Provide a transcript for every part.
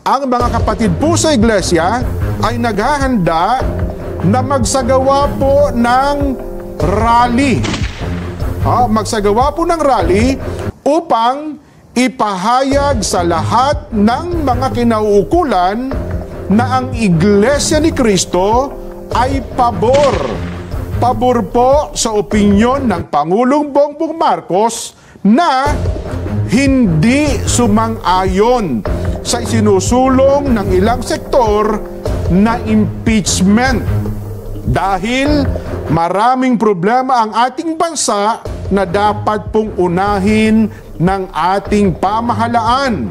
ang mga kapatid po sa iglesia ay naghahanda na magsagawa po ng rally. Magsagawa po ng rally upang ipahayag sa lahat ng mga kinauukulan na ang Iglesia ni Cristo ay pabor. Pabor po sa opinyon ng Pangulong Bongbong Marcos na hindi sumang-ayon sa isinusulong ng ilang sektor na impeachment. Dahil maraming problema ang ating bansa na dapat pong unahin ng ating pamahalaan.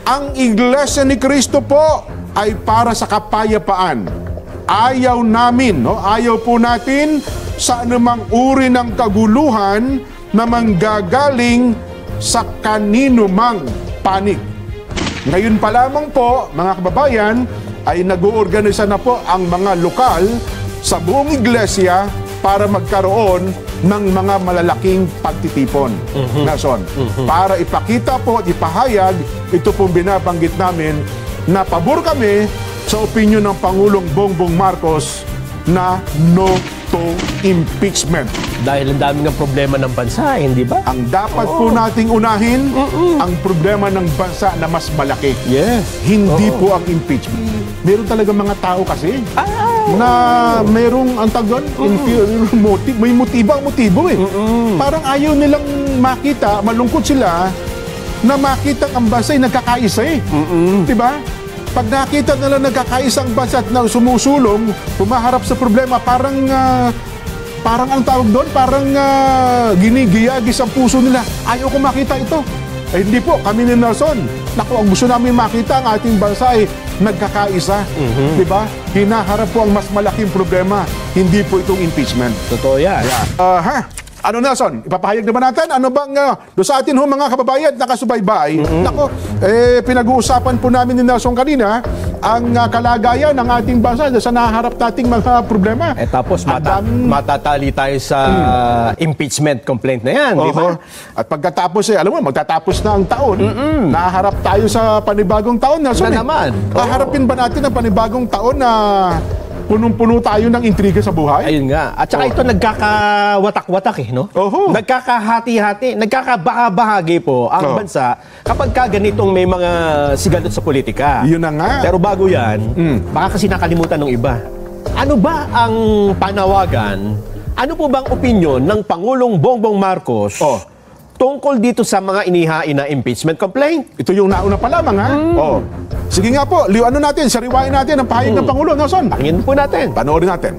Ang Iglesia ni Cristo po ay para sa kapayapaan. Ayaw namin, ayaw po natin sa anumang uri ng kaguluhan na manggagaling sa kanino mang panig. Ngayon pa lamang po, mga kababayan, ay nag-uorganisa na po ang mga lokal sa buong iglesia para magkaroon ng mga malalaking pagtitipon. Nason, para ipakita po at ipahayag, ito pong binabanggit namin na pabor kami sa opinyon ng Pangulong Bongbong Marcos na no to impeachment. Dahil ang dami ng problema ng bansa, hindi ba? Ang dapat po nating unahin, ang problema ng bansa na mas malaki. Yes. Hindi po ang impeachment. Meron talaga mga tao kasi na merong, ang tawag doon, may motibo eh. Parang ayaw nilang makita, malungkot sila, na makita ang bansa ay nagkakaisa eh. Diba? Pag nakita nila nagkakaisang bansa at na sumusulong, pumaharap sa problema, parang ang tawag doon, parang ginigiyagis ang puso nila. Ayaw ko makita ito. Eh, hindi po, kami ni Nelson. Naku, ang gusto namin makita ang ating bansa ay nagkakaisa. Diba? Hinaharap po ang mas malaking problema. Hindi po itong impeachment. Totoo yan. Ano, Nelson? Ipapahayag naman natin? Ano bang doon sa atin mga kababayan nakasubaybay? Naku, pinag-uusapan po namin ni Nelson kanina ang kalagayan ng ating bansa sa naharap nating mga problema. Tapos matatali tayo sa impeachment complaint na yan, di ba? At pagkatapos alam mo, magtatapos na ang taon. Naharap tayo sa panibagong taon, Nelson. Na naman. Haharapin ba natin ang panibagong taon na punong-puno tayo ng intriga sa buhay? Ayun nga. At saka ito nagkakawatak-watak no? Nagkakahati-hati, nagkakabahagi po ang bansa kapag ganitong may mga sigalot sa politika. Yun na nga. Pero bago yan, baka kasi nakalimutan ng iba. Ano ba ang panawagan? Ano po bang opinyon ng Pangulong Bongbong Marcos tungkol dito sa mga inihain na impeachment complaint? Ito yung nauna pa lamang, ha? Sige nga po, liwanan natin, sariwain natin ang pahayag ng Pangulo, Nelson. Pakinggan po natin. Panoorin natin.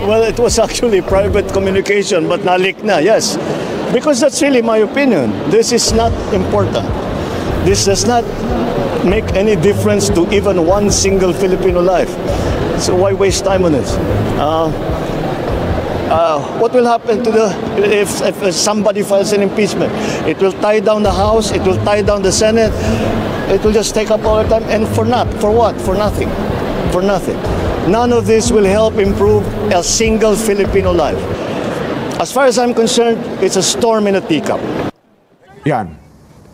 Well, it was actually private communication, but nalik na, yes. Because that's really my opinion. This is not important. This does not make any difference to even one single Filipino life. So why waste time on this? What will happen to if somebody files an impeachment? It will tie down the House, it will tie down the Senate, it will just take up all the time, and for what? For nothing. For nothing. None of this will help improve a single Filipino life. As far as I'm concerned, it's a storm in a teacup. Yan.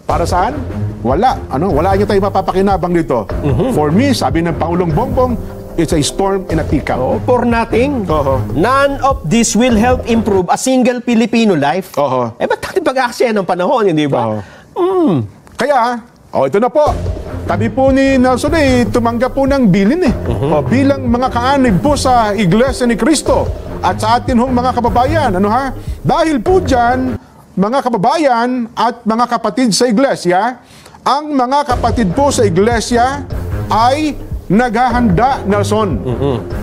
Para saan? Wala. Wala niyo tayo mapapakinabang dito. For me, sabi ng Pangulong Bongbong, it's a storm in a teacup. For nothing. None of this will help improve a single Filipino life. Ba't natin pag-aaksaya ng panahon, hindi ba? Kaya, ito na po. Tabi po ni Nelson tumanggap po ng bilin bilang mga kaanib po sa Iglesia ni Cristo at sa atin mga kababayan. Dahil po dyan, mga kababayan at mga kapatid sa Iglesia, ang mga kapatid po sa Iglesia ay naghahanda, Nelson.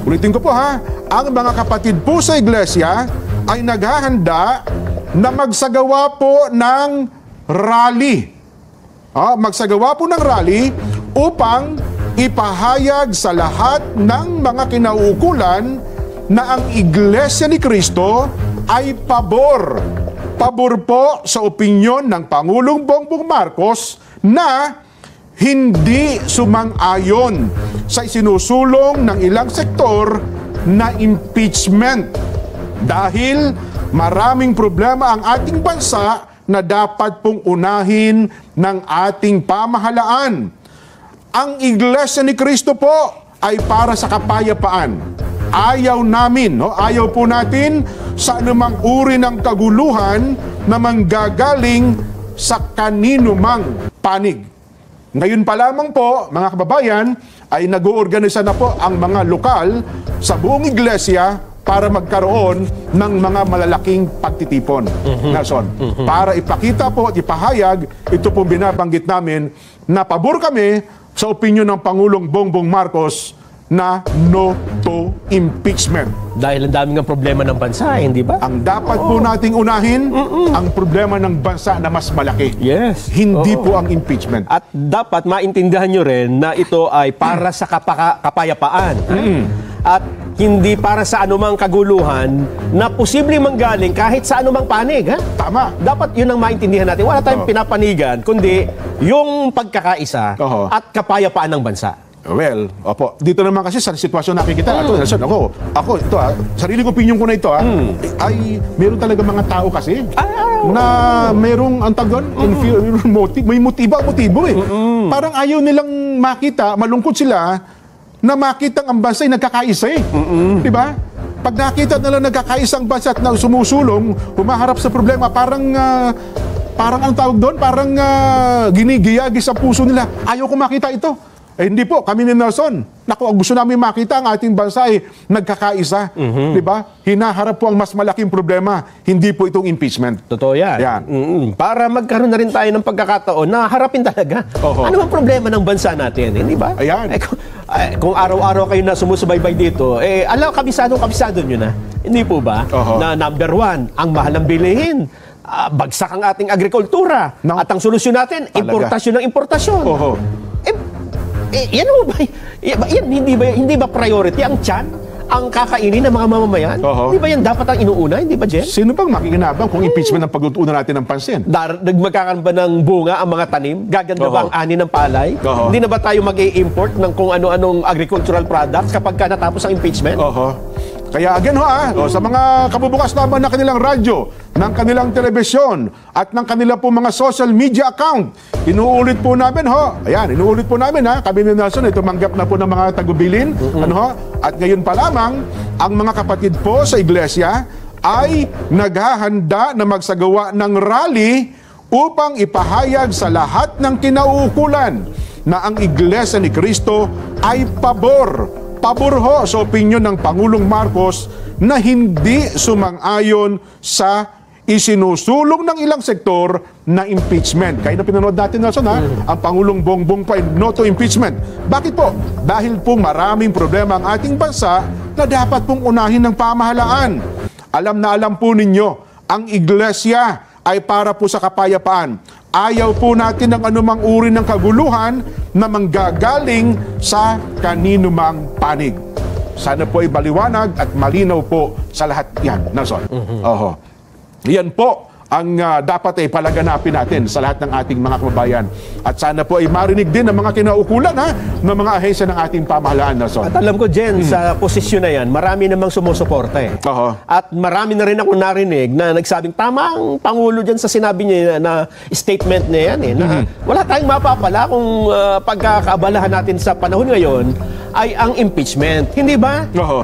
Ulitin ko po ang mga kapatid po sa Iglesia ay naghahanda na magsagawa po ng rally. Magsagawa po ng rally upang ipahayag sa lahat ng mga kinauukulan na ang Iglesia ni Cristo ay pabor. Pabor po sa opinyon ng Pangulong Bongbong Marcos na hindi sumang-ayon sa isinusulong ng ilang sektor na impeachment. Dahil maraming problema ang ating bansa na dapat pong unahin ng ating pamahalaan. Ang Iglesia ni Cristo po ay para sa kapayapaan. Ayaw namin, ayaw po natin sa anumang uri ng kaguluhan na manggagaling sa kanino mang panig. Ngayon pa lamang po, mga kababayan, ay nag-uorganisa na po ang mga lokal sa buong iglesia para magkaroon ng mga malalaking pagtitipon. Nelson, para ipakita po at ipahayag, ito pong binabanggit namin, na pabor kami sa opinyon ng Pangulong Bongbong Marcos na no to impeachment. Dahil ang daming ang problema ng bansa, hindi ba? Ang dapat po nating unahin, ang problema ng bansa na mas malaki. Yes. Hindi po ang impeachment. At dapat maintindihan nyo rin na ito ay para sa kapayapaan. At hindi para sa anumang kaguluhan na posibleng manggaling kahit sa anumang panig. Ha? Tama. Dapat yun ang maintindihan natin. Wala tayong pinapanigan, kundi yung pagkakaisa at kapayapaan ng bansa. Well, opo. Dito naman kasi sa sitwasyon nakikita, Nelson, ako, ito sariling opinion ko na ito, ay meron talaga mga tao kasi na merong antagon, may motibo eh. Parang ayaw nilang makita, malungkot sila, na makita ang bansa ay nagkakaisa eh. Di ba? Pag nakita nila nagkakaisang bansa at na sumusulong, humaharap sa problema, parang ang tawag doon, parang ginigiyagi sa puso nila. Ayaw ko makita ito. Eh hindi po, kami ni Nelson. Naku, gusto namin makita ang ating bansa ay nagkakaisa. Di ba? Hinaharap po ang mas malaking problema. Hindi po itong impeachment. Totoo yan. Para magkaroon na rin tayo ng pagkakataon na harapin talaga. Ano ang problema ng bansa natin? Hindi ba? Ayan. Kung araw-araw kayo na sumusubaybay dito, kabisado nyo na. Hindi po ba? Na number one, ang mahal ng bilihin. Bagsak ang ating agrikultura. At ang solusyon natin, importasyon ng importasyon. Yan mo ba? Hindi ba priority ang tiyan? Ang kakainin ng mga mamamayan? Hindi ba yan dapat ang inuuna? Hindi ba, Jen? Sino bang makikinabang kung impeachment ang pagtutunan natin ng pansin? Magkakaroon ba ng bunga ang mga tanim? Gaganda ba ang ani ng palay? Hindi na ba tayo mag-i-import ng kung ano-anong agricultural products kapag natapos ang impeachment? Kaya again sa mga kabubukas naman ng kanilang radyo, ng kanilang telebisyon, at ng kanilang po mga social media account, inuulit po namin kami ni Nelson ay tumanggap na po ng mga tagubilin, at ngayon pa lamang, ang mga kapatid po sa iglesia ay naghahanda na magsagawa ng rally upang ipahayag sa lahat ng kinauukulan na ang Iglesia ni Cristo ay pabor sa opinyon ng Pangulong Marcos na hindi sumang-ayon sa isinusulong ng ilang sektor na impeachment. Kaya na pinanood natin, Nelson, ang Pangulong Bongbong pa no to impeachment. Bakit po? Dahil po maraming problema ang ating bansa na dapat pong unahin ng pamahalaan. Alam na alam po ninyo, ang iglesia ay para po sa kapayapaan. Ayaw po natin ng anumang uri ng kaguluhan na manggagaling sa kanino mang panig. Sana po ay maliwanag at malinaw po sa lahat yan, Nelson. Yan po ang dapat ay palaganapin natin sa lahat ng ating mga kababayan. At sana po ay marinig din ng mga kinaukulan ng mga ahensya ng ating pamahalaan, Nelson. At alam ko, Jen, sa posisyon na yan, marami namang sumusuporta eh. At marami na rin ako narinig na nagsabing, tama ang Pangulo dyan sa sinabi niya na statement na yan eh, na wala tayong mapapala kung pagkakaabalahan natin sa panahon ngayon ay ang impeachment. Hindi ba?